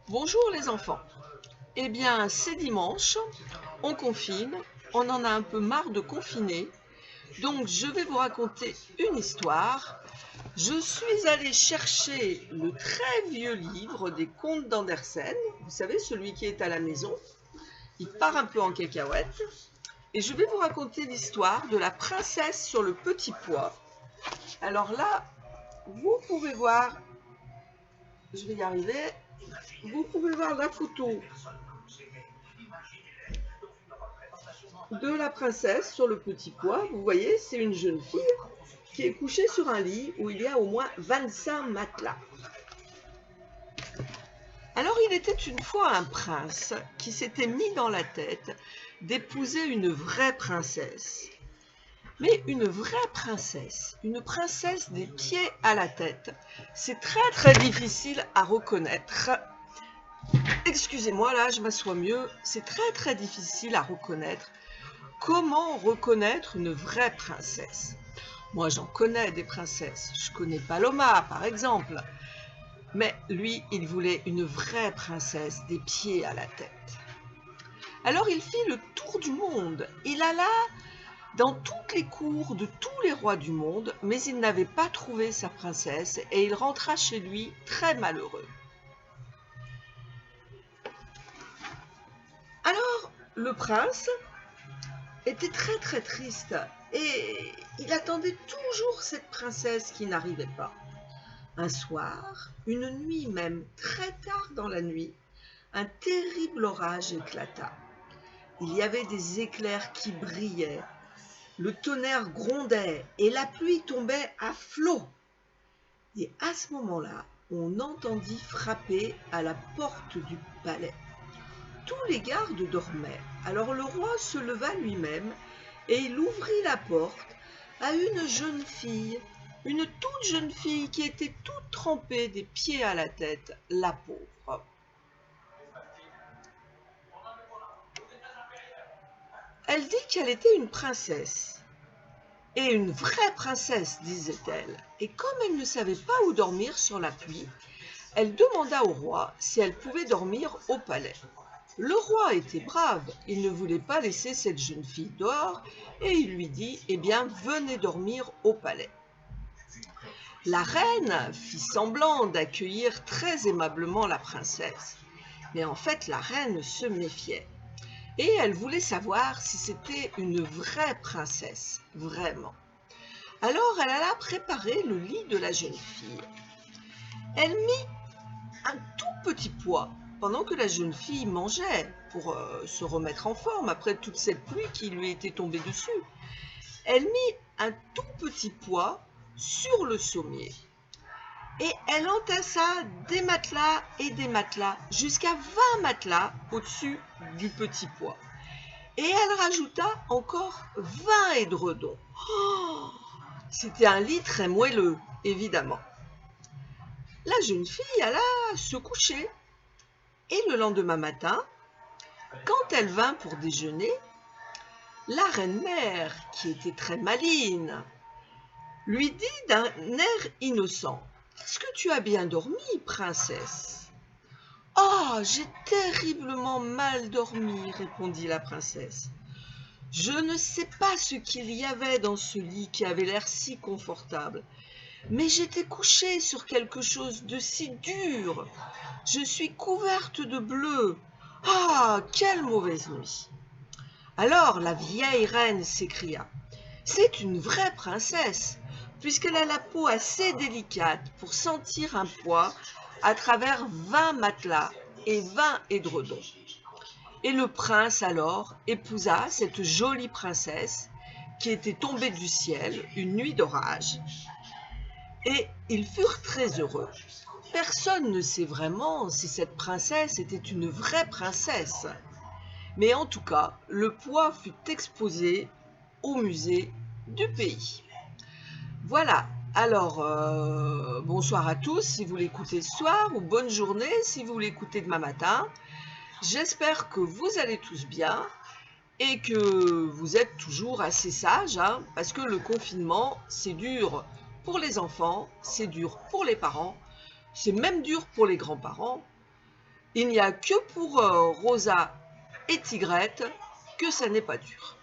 Bonjour les enfants. Eh bien, c'est dimanche, on confine, on en a un peu marre de confiner, donc je vais vous raconter une histoire. Je suis allée chercher le très vieux livre des contes d'Andersen, vous savez, celui qui est à la maison. Il part un peu en cacahuète, et je vais vous raconter l'histoire de la princesse sur le petit pois. Alors là, vous pouvez voir, je vais y arriver, vous pouvez voir la photo de la princesse sur le petit pois. Vous voyez, c'est une jeune fille qui est couchée sur un lit où il y a au moins 25 matelas. Alors il était une fois un prince qui s'était mis dans la tête d'épouser une vraie princesse. Mais une vraie princesse, une princesse des pieds à la tête, c'est très difficile à reconnaître. Excusez-moi, là je m'assois mieux, c'est très difficile à reconnaître. Comment reconnaître une vraie princesse? Moi, j'en connais des princesses. Je connais Paloma, par exemple. Mais lui, il voulait une vraie princesse des pieds à la tête. Alors, il fit le tour du monde. Il alla dans toutes les cours de tous les rois du monde, mais il n'avait pas trouvé sa princesse et il rentra chez lui très malheureux. Alors, le prince était très triste et il attendait toujours cette princesse qui n'arrivait pas. Un soir, une nuit même, très tard dans la nuit, un terrible orage éclata. Il y avait des éclairs qui brillaient, le tonnerre grondait et la pluie tombait à flots. Et à ce moment-là, on entendit frapper à la porte du palais. Tous les gardes dormaient. Alors le roi se leva lui-même et il ouvrit la porte à une jeune fille, une toute jeune fille qui était toute trempée des pieds à la tête, la pauvre. Elle dit qu'elle était une princesse. Et une vraie princesse, disait-elle. Et comme elle ne savait pas où dormir sur la pluie, elle demanda au roi si elle pouvait dormir au palais. Le roi était brave, il ne voulait pas laisser cette jeune fille dehors et il lui dit « Eh bien, venez dormir au palais ». La reine fit semblant d'accueillir très aimablement la princesse, mais en fait la reine se méfiait et elle voulait savoir si c'était une vraie princesse, vraiment. Alors elle alla préparer le lit de la jeune fille. Elle mit un tout petit pois pendant que la jeune fille mangeait pour se remettre en forme après toute cette pluie qui lui était tombée dessus. Elle mit un tout petit pois sur le sommier et elle entassa des matelas et des matelas jusqu'à 20 matelas au-dessus du petit pois. Et elle rajouta encore 20 édredons. Oh, c'était un lit très moelleux, évidemment. La jeune fille alla se coucher. Et le lendemain matin, quand elle vint pour déjeuner, la reine-mère, qui était très maligne, lui dit d'un air innocent « Est-ce que tu as bien dormi, princesse ?»« Oh, j'ai terriblement mal dormi, répondit la princesse. Je ne sais pas ce qu'il y avait dans ce lit qui avait l'air si confortable, mais j'étais couchée sur quelque chose de si dur. Je suis couverte de bleu. Ah, quelle mauvaise nuit !» Alors la vieille reine s'écria « C'est une vraie princesse, puisqu'elle a la peau assez délicate pour sentir un pois à travers 20 matelas et 20 édredons. » Et le prince alors épousa cette jolie princesse qui était tombée du ciel une nuit d'orage. Et ils furent très heureux. Personne ne sait vraiment si cette princesse était une vraie princesse. Mais en tout cas, le pois fut exposé au musée du pays. Voilà, alors bonsoir à tous si vous l'écoutez ce soir, ou bonne journée si vous l'écoutez demain matin. J'espère que vous allez tous bien et que vous êtes toujours assez sages, hein, parce que le confinement, c'est dur pour les enfants, c'est dur pour les parents. C'est même dur pour les grands-parents. Il n'y a que pour Rosa et Tigrette que ça n'est pas dur.